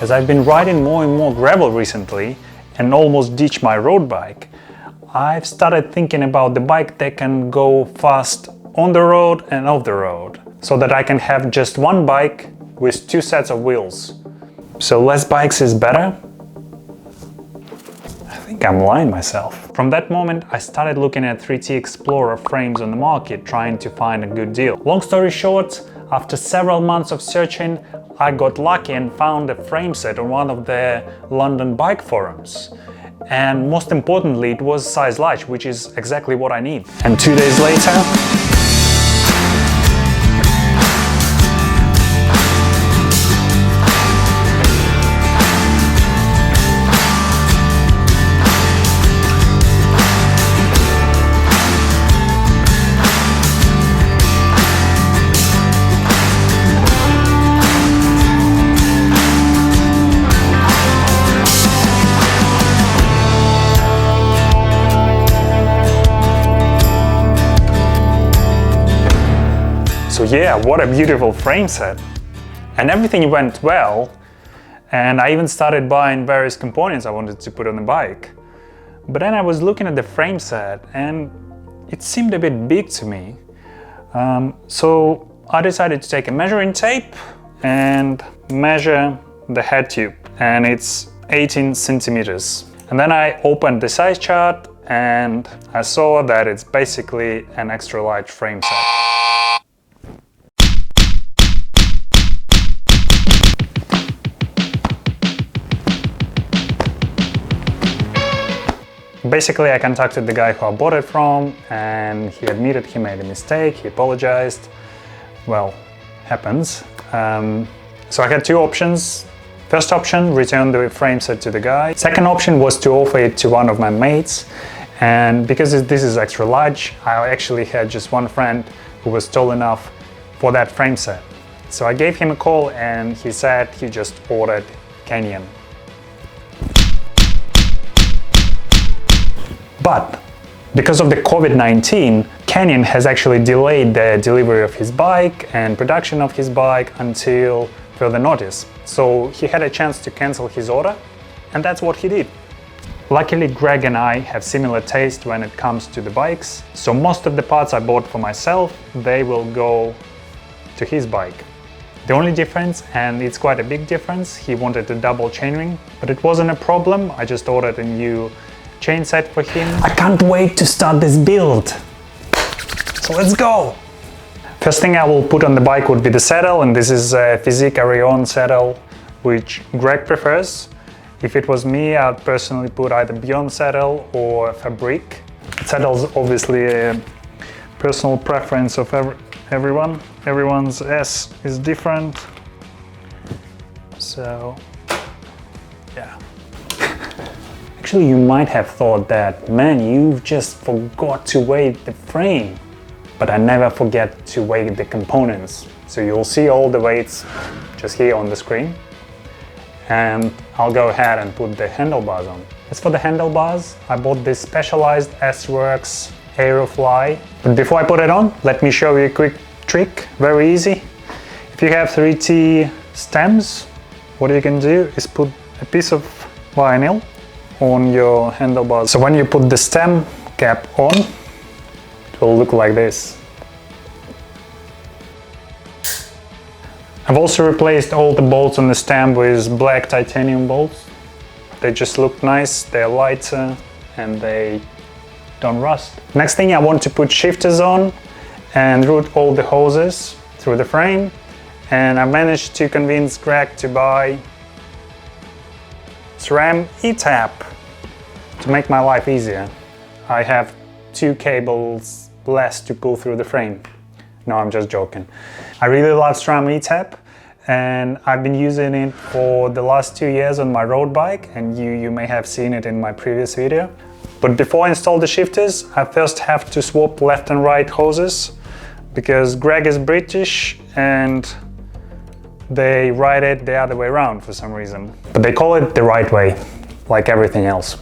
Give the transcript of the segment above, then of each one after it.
As I've been riding more and more gravel recently and almost ditched my road bike, I've started thinking about the bike that can go fast on the road and off the road, so that I can have just one bike with two sets of wheels. So less bikes is better? I think I'm lying myself. From that moment, I started looking at 3T Explorer frames on the market, trying to find a good deal. Long story short, after several months of searching, I got lucky and found a frame set on one of the London bike forums. And most importantly, it was size large, which is exactly what I need. And 2 days later, so yeah, what a beautiful frame set. And everything went well, and I even started buying various components I wanted to put on the bike. But then I was looking at the frame set and it seemed a bit big to me. So I decided to take a measuring tape and measure the head tube, and it's 18 centimeters. And then I opened the size chart and I saw that it's basically an extra large frame set. Basically, I contacted the guy who I bought it from, and he admitted he made a mistake, he apologized. Well, happens. So I had two options. First option, return the frame set to the guy. Second option was to offer it to one of my mates. And because this is extra large, I actually had just one friend who was tall enough for that frame set. So I gave him a call and he said he just ordered Canyon. But because of the COVID-19, Canyon has actually delayed the delivery of his bike and production of his bike until further notice. So he had a chance to cancel his order, and that's what he did. Luckily, Greg and I have similar taste when it comes to the bikes, so most of the parts I bought for myself, they will go to his bike. The only difference, and it's quite a big difference, he wanted a double chainring, but it wasn't a problem. I just ordered a new chain set for him. I can't wait to start this build. So let's go! First thing I will put on the bike would be the saddle, and this is a Physique Arion saddle, which Greg prefers. If it was me, I'd personally put either Beyond saddle or Fabrique. Saddle's obviously a personal preference of everyone. Everyone's S is different. So, yeah. Actually, you might have thought that, man, you've just forgot to weigh the frame. But I never forget to weigh the components. So you'll see all the weights just here on the screen. And I'll go ahead and put the handlebars on. As for the handlebars, I bought this Specialized S-Works Aerofly. But before I put it on, let me show you a quick trick, very easy. If you have 3T stems, what you can do is put a piece of vinyl on your handlebars. So when you put the stem cap on, it will look like this. I've also replaced all the bolts on the stem with black titanium bolts. They just look nice, they're lighter and they don't rust. Next thing, I want to put shifters on and route all the hoses through the frame. And I managed to convince Greg to buy SRAM E-Tap to make my life easier. I have 2 cables less to pull through the frame. No, I'm just joking. I really love SRAM E-Tap, and I've been using it for the last 2 years on my road bike, and you may have seen it in my previous video. But before I install the shifters, I first have to swap left and right hoses, because Greg is British and they ride it the other way around for some reason. But they call it the right way, like everything else.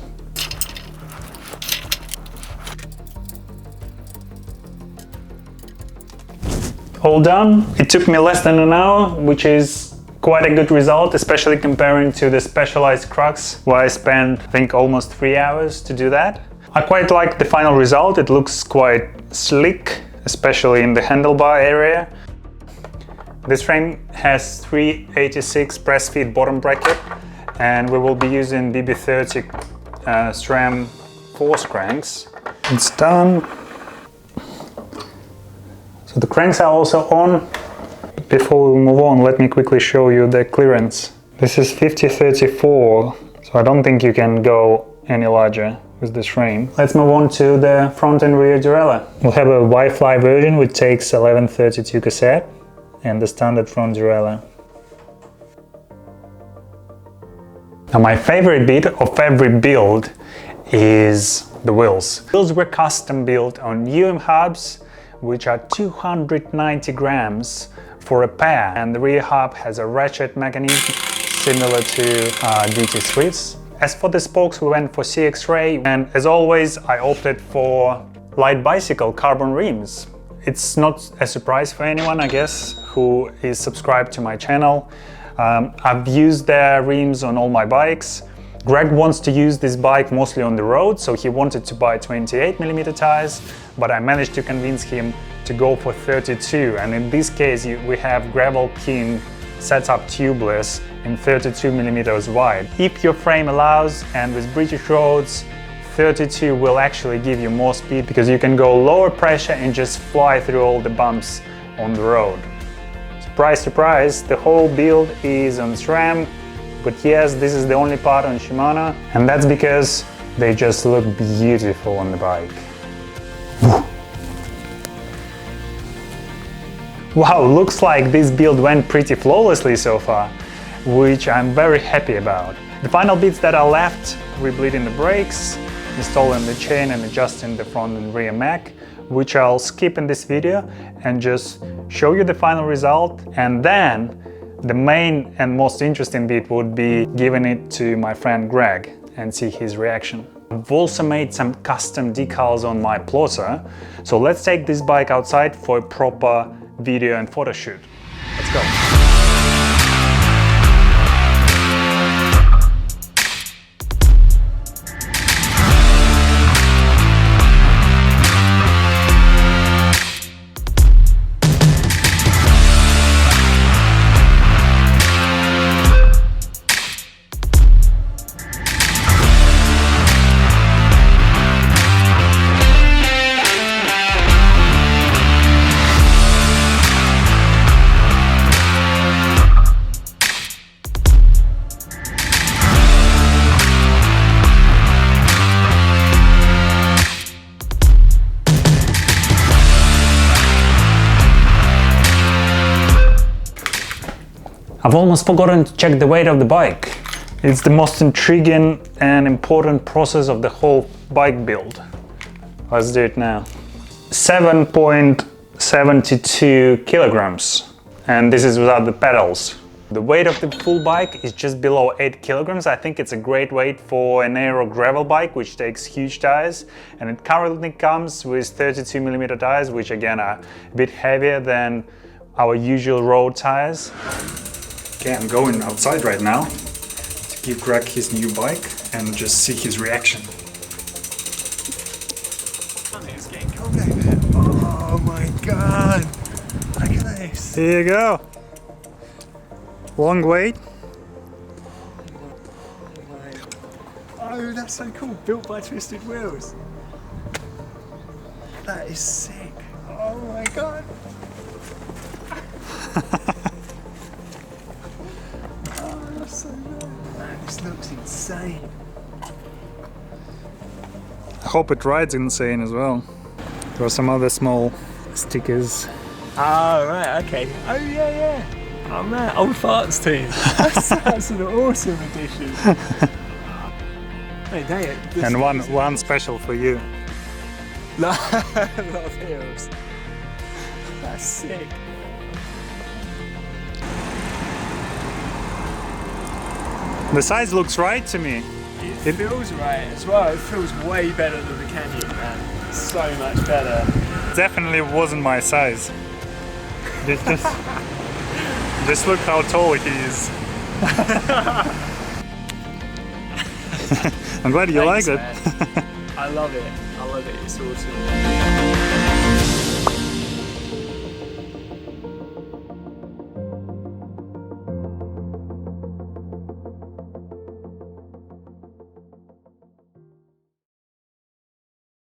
All done. It took me less than an hour, which is Quite a good result, especially comparing to the Specialized Crux, where I spent, I think, almost 3 hours to do that. I quite like the final result. It looks quite slick, especially in the handlebar area. This frame has 386 press feed bottom bracket, and we will be using BB30 SRAM force cranks. It's done. So the cranks are also on. Before we move on, let me quickly show you the clearance. This is 50/34, so I don't think you can go any larger with this frame. Let's move on to the front and rear derailleur. We'll have a Wi-Fi version which takes 1132 cassette and the standard front derailleur. Now my favorite bit of every build is the wheels. Wheels were custom built on hubs, which are 290 grams for a pair, and the rear hub has a ratchet mechanism similar to DT Swiss. As for the spokes, we went for CX-ray, and as always I opted for light bicycle carbon rims. It's not a surprise for anyone, I guess, who is subscribed to my channel. I've used their rims on all my bikes. Greg wants to use this bike mostly on the road, so he wanted to buy 28mm tires, but I managed to convince him to go for 32, and in this case we have Gravel King setup tubeless in 32mm wide. If your frame allows, and with British roads, 32 will actually give you more speed because you can go lower pressure and just fly through all the bumps on the road. Surprise, surprise, the whole build is on SRAM, but yes, this is the only part on Shimano, and that's because they just look beautiful on the bike. Wow, looks like this build went pretty flawlessly so far, which I'm very happy about. The final bits that are left, rebleeding the brakes, installing the chain and adjusting the front and rear mech, which I'll skip in this video and just show you the final result, and then the main and most interesting bit would be giving it to my friend Greg and see his reaction. I've also made some custom decals on my plotter, so let's take this bike outside for a proper video and photo shoot. Let's go. I've almost forgotten to check the weight of the bike. It's the most intriguing and important process of the whole bike build. Let's do it now. 7.72 kilograms, and this is without the pedals. The weight of the full bike is just below 8 kilograms. I think it's a great weight for an aero gravel bike, which takes huge tires, and it currently comes with 32mm tires, which again are a bit heavier than our usual road tires. Okay, I'm going outside right now to give Greg his new bike and just see his reaction. It's getting cold out there. Oh my god! Look at this! Here you go! Long wait. Oh, that's so cool! Built by Twisted Wheels. That is sick! Oh my god! So man, this looks insane. I hope it rides insane as well. There are some other small stickers. Oh right, okay. Oh yeah. Oh man, old farts team. That's an awesome addition. Hey, dang it. And one special for you. A lot of heels. That's sick. The size looks right to me. It feels right as well. It feels way better than the Canyon, man. So much better. Definitely wasn't my size. Just Just look how tall he is. I'm glad you like it. I love it. I love it. It's awesome.